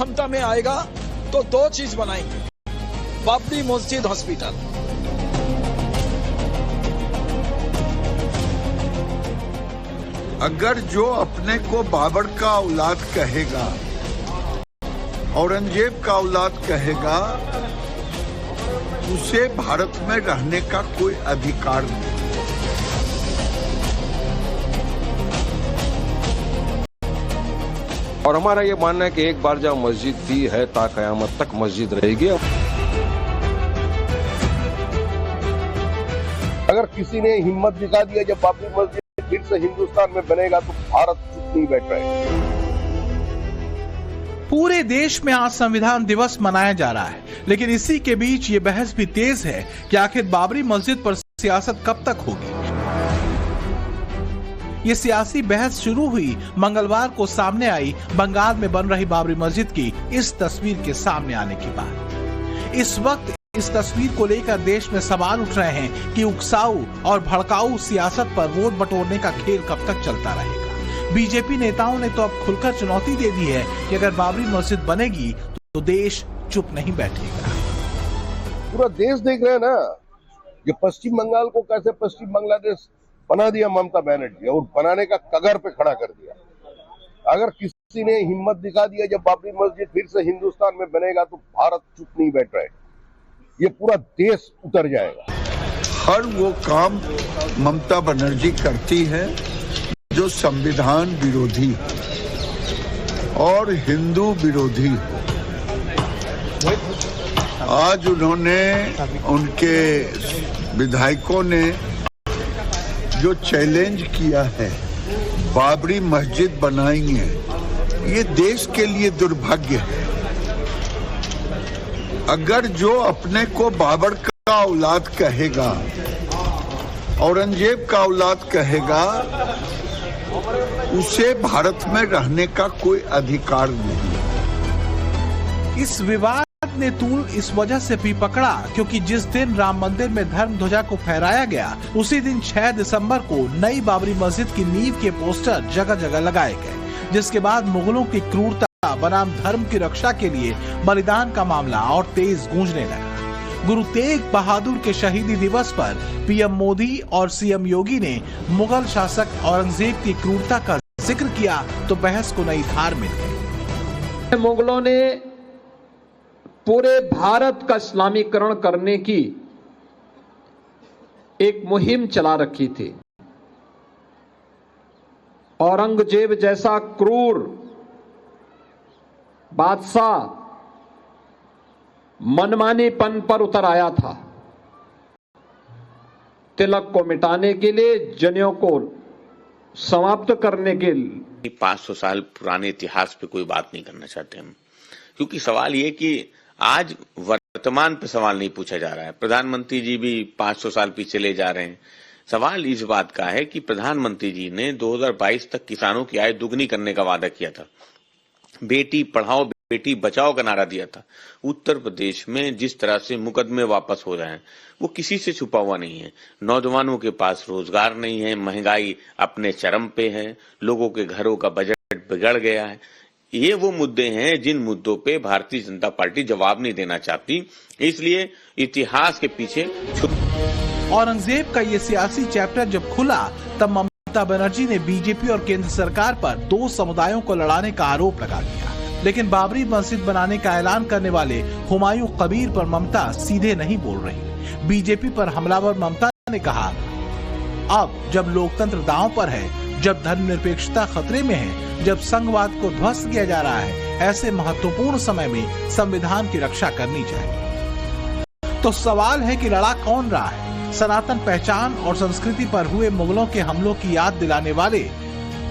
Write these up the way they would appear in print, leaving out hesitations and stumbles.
क्षमता में आएगा तो 2 चीज बनाएंगे, बाबरी मस्जिद, हॉस्पिटल। अगर जो अपने को बाबर का औलाद कहेगा, औरंगजेब का औलाद कहेगा, उसे भारत में रहने का कोई अधिकार नहीं। और हमारा ये मानना है कि एक बार जब मस्जिद दी है ता कयामत तक मस्जिद रहेगी। अगर किसी ने हिम्मत दिखा दिया जब बाबरी मस्जिद फिर से हिंदुस्तान में बनेगा तो भारत चुप नहीं बैठ रहे। पूरे देश में आज संविधान दिवस मनाया जा रहा है, लेकिन इसी के बीच ये बहस भी तेज है कि आखिर बाबरी मस्जिद पर सियासत कब तक होगी। ये सियासी बहस शुरू हुई मंगलवार को सामने आई बंगाल में बन रही बाबरी मस्जिद की इस तस्वीर के सामने आने के बाद। इस वक्त इस तस्वीर को लेकर देश में सवाल उठ रहे हैं कि उकसाऊ और भड़काऊ सियासत पर वोट बटोरने का खेल कब तक चलता रहेगा। बीजेपी नेताओं ने तो अब खुलकर चुनौती दे दी है कि अगर बाबरी मस्जिद बनेगी तो देश चुप नहीं बैठेगा। पूरा देश देख रहे हैं ना कि पश्चिम बंगाल को कैसे पश्चिम बांग्लादेश बना दिया ममता बनर्जी, और बनाने का कगार पे खड़ा कर दिया। अगर किसी ने हिम्मत दिखा दिया जब बाबरी मस्जिद फिर से हिंदुस्तान में बनेगा तो भारत चुप नहीं बैठ रहे, ये पूरा देश उतर जाएगा। हर वो काम ममता बनर्जी करती है जो संविधान विरोधी और हिंदू विरोधी। आज उन्होंने, उनके विधायकों ने जो चैलेंज किया है बाबरी मस्जिद बनाएंगे, ये देश के लिए दुर्भाग्य है। अगर जो अपने को बाबर का औलाद कहेगा, औरंगजेब का औलाद कहेगा, उसे भारत में रहने का कोई अधिकार नहीं। इस विवाद ने तूल इस वजह से भी पकड़ा क्योंकि जिस दिन राम मंदिर में धर्म ध्वजा को फहराया गया, उसी दिन 6 दिसंबर को नई बाबरी मस्जिद की नींव के पोस्टर जगह जगह लगाए गए, जिसके बाद मुगलों की क्रूरता बनाम धर्म की रक्षा के लिए बलिदान का मामला और तेज गूंजने लगा। गुरु तेग बहादुर के शहीदी दिवस पर पीएम मोदी और सीएम योगी ने मुगल शासक औरंगजेब की क्रूरता का जिक्र किया तो बहस को नई धार मिल गई। मुगलों ने पूरे भारत का इस्लामीकरण करने की एक मुहिम चला रखी थी। औरंगजेब जैसा क्रूर बादशाह मनमानीपन पर उतर आया था। तिलक को मिटाने के लिए, जनेऊ को समाप्त करने के लिए 500 साल पुराने इतिहास पे कोई बात नहीं करना चाहते हम, क्योंकि सवाल ये कि आज वर्तमान पे सवाल नहीं पूछा जा रहा है। प्रधानमंत्री जी भी 500 साल पीछे ले जा रहे हैं। सवाल इस बात का है कि प्रधानमंत्री जी ने 2022 तक किसानों की आय दुगनी करने का वादा किया था, बेटी पढ़ाओ बेटी बचाओ का नारा दिया था। उत्तर प्रदेश में जिस तरह से मुकदमे वापस हो रहे हैं वो किसी से छुपा हुआ नहीं है। नौजवानों के पास रोजगार नहीं है, महंगाई अपने चरम पे है, लोगों के घरों का बजट बिगड़ गया है। ये वो मुद्दे हैं जिन मुद्दों पे भारतीय जनता पार्टी जवाब नहीं देना चाहती, इसलिए इतिहास के पीछे औरंगजेब का ये सियासी चैप्टर जब खुला तब ममता बनर्जी ने बीजेपी और केंद्र सरकार पर 2 समुदायों को लड़ाने का आरोप लगा दिया। लेकिन बाबरी मस्जिद बनाने का ऐलान करने वाले हुमायूं कबीर पर ममता सीधे नहीं बोल रही। बीजेपी पर हमलावर ममता ने कहा, अब जब लोकतंत्र दांव पर है, जब धर्मनिरपेक्षता खतरे में है, जब संघवाद को ध्वस्त किया जा रहा है, ऐसे महत्वपूर्ण समय में संविधान की रक्षा करनी चाहिए। तो सवाल है कि लड़ा कौन रहा है? सनातन पहचान और संस्कृति पर हुए मुगलों के हमलों की याद दिलाने वाले,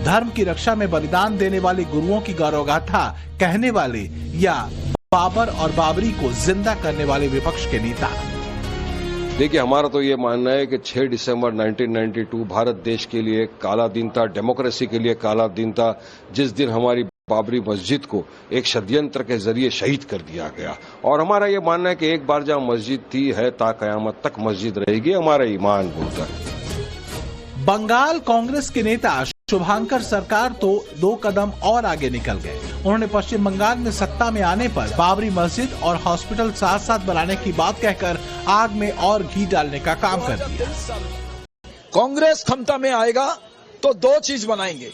धर्म की रक्षा में बलिदान देने वाले गुरुओं की गौरवगाथा कहने वाले, या बाबर और बाबरी को जिंदा करने वाले विपक्ष के नेता? देखिए, हमारा तो ये मानना है कि 6 दिसंबर 1992 भारत देश के लिए काला दिन था, डेमोक्रेसी के लिए काला दिन था, जिस दिन हमारी बाबरी मस्जिद को एक षड्यंत्र के जरिए शहीद कर दिया गया। और हमारा ये मानना है कि एक बार जहाँ मस्जिद थी है ता कयामत तक मस्जिद रहेगी, हमारा ईमान बोलता है। बंगाल कांग्रेस के नेता शुभांकर सरकार तो 2 कदम और आगे निकल गए। उन्होंने पश्चिम बंगाल में सत्ता में आने पर बाबरी मस्जिद और हॉस्पिटल साथ साथ बनाने की बात कहकर आग में और घी डालने का काम कर दिया। कांग्रेस क्षमता में आएगा तो 2 चीज बनाएंगे,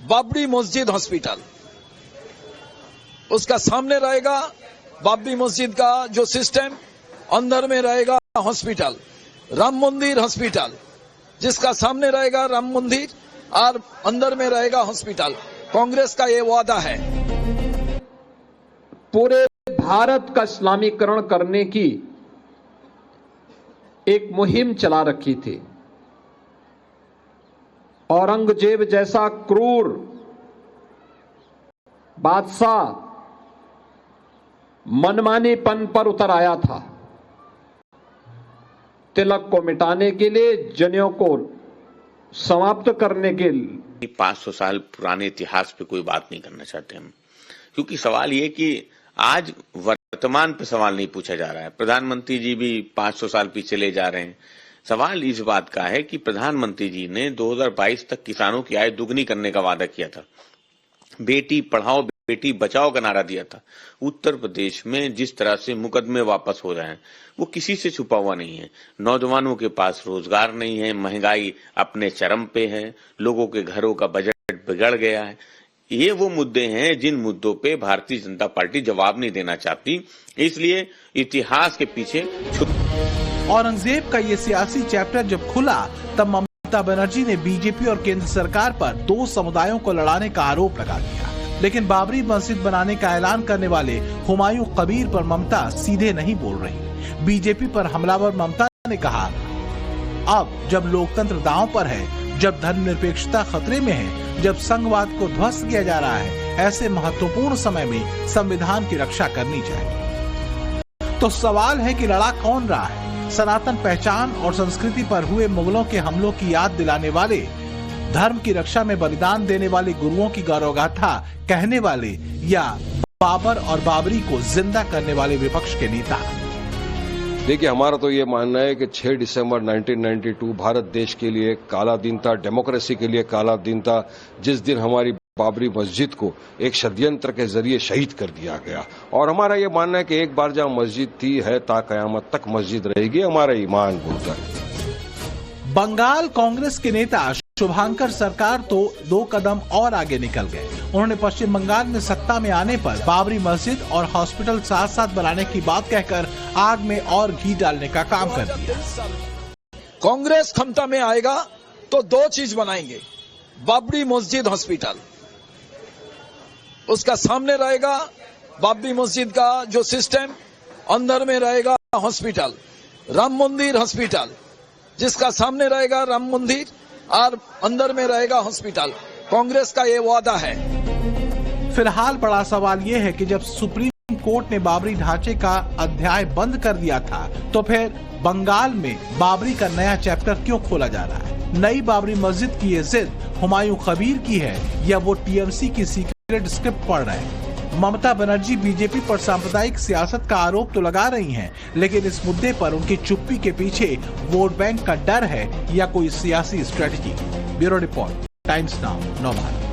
बाबरी मस्जिद हॉस्पिटल, उसका सामने रहेगा बाबरी मस्जिद का जो सिस्टम, अंदर में रहेगा हॉस्पिटल, राम मंदिर हॉस्पिटल, जिसका सामने रहेगा राम मंदिर और अंदर में रहेगा हॉस्पिटल। कांग्रेस का ये वादा है। पूरे भारत का इस्लामीकरण करने की एक मुहिम चला रखी थी। औरंगजेब जैसा क्रूर बादशाह मनमानेपन पर उतर आया था। तिलक को मिटाने के लिए, जनेऊ को समाप्त करने के लिए 500 साल पुराने इतिहास पे कोई बात नहीं करना चाहते हम, क्योंकि सवाल ये कि आज वर्तमान पे सवाल नहीं पूछा जा रहा है। प्रधानमंत्री जी भी 500 साल पीछे ले जा रहे हैं। सवाल इस बात का है कि प्रधानमंत्री जी ने 2022 तक किसानों की आय दुगनी करने का वादा किया था, बेटी पढ़ाओ बेटी बचाओ का नारा दिया था। उत्तर प्रदेश में जिस तरह से मुकदमे वापस हो रहे हैं वो किसी से छुपा हुआ नहीं है। नौजवानों के पास रोजगार नहीं है, महंगाई अपने चरम पे है, लोगों के घरों का बजट बिगड़ गया है। ये वो मुद्दे हैं जिन मुद्दों पे भारतीय जनता पार्टी जवाब नहीं देना चाहती, इसलिए इतिहास के पीछे औरंगजेब का ये सियासी चैप्टर जब खुला तब ममता बनर्जी ने बीजेपी और केंद्र सरकार पर 2 समुदायों को लड़ाने का आरोप लगा दिया। लेकिन बाबरी मस्जिद बनाने का ऐलान करने वाले हुमायूं कबीर पर ममता सीधे नहीं बोल रही। बीजेपी पर हमलावर ममता ने कहा, अब जब लोकतंत्र दांव पर है, जब धर्मनिरपेक्षता खतरे में है, जब संघवाद को ध्वस्त किया जा रहा है, ऐसे महत्वपूर्ण समय में संविधान की रक्षा करनी चाहिए। तो सवाल है कि लड़ा कौन रहा है? सनातन पहचान और संस्कृति पर हुए मुगलों के हमलों की याद दिलाने वाले, धर्म की रक्षा में बलिदान देने वाले गुरुओं की गौरवगाथा कहने वाले, या बाबर और बाबरी को जिंदा करने वाले विपक्ष के नेता? देखिए, हमारा तो ये मानना है कि 6 दिसंबर 1992 भारत देश के लिए एक काला दिन था, डेमोक्रेसी के लिए काला दिन था, जिस दिन हमारी बाबरी मस्जिद को एक षड्यंत्र के जरिए शहीद कर दिया गया। और हमारा ये मानना है कि एक बार जहां मस्जिद थी है, ता कयामत तक मस्जिद रहेगी, हमारा ईमान बोलता है। बंगाल कांग्रेस के नेता शुभांकर सरकार तो 2 कदम और आगे निकल गए। उन्होंने पश्चिम बंगाल में सत्ता में आने पर बाबरी मस्जिद और हॉस्पिटल साथ साथ बनाने की बात कहकर आग में और घी डालने का काम कर दिया। कांग्रेस क्षमता में आएगा तो 2 चीज बनाएंगे, बाबरी मस्जिद हॉस्पिटल, उसका सामने रहेगा बाबरी मस्जिद का जो सिस्टम, अंदर में रहेगा हॉस्पिटल, राम मंदिर हॉस्पिटल, जिसका सामने रहेगा राम मंदिर और अंदर में रहेगा हॉस्पिटल। कांग्रेस का ये वादा है। फिलहाल बड़ा सवाल ये है कि जब सुप्रीम कोर्ट ने बाबरी ढांचे का अध्याय बंद कर दिया था, तो फिर बंगाल में बाबरी का नया चैप्टर क्यों खोला जा रहा है? नई बाबरी मस्जिद की ये जिद हुमायूं कबीर की है या वो टीएमसी की सीक्रेट स्क्रिप्ट पढ़ रहे हैं? ममता बनर्जी बीजेपी पर सांप्रदायिक सियासत का आरोप तो लगा रही हैं, लेकिन इस मुद्दे पर उनकी चुप्पी के पीछे वोट बैंक का डर है या कोई सियासी strategy? Bureau report, times now, नव भारत।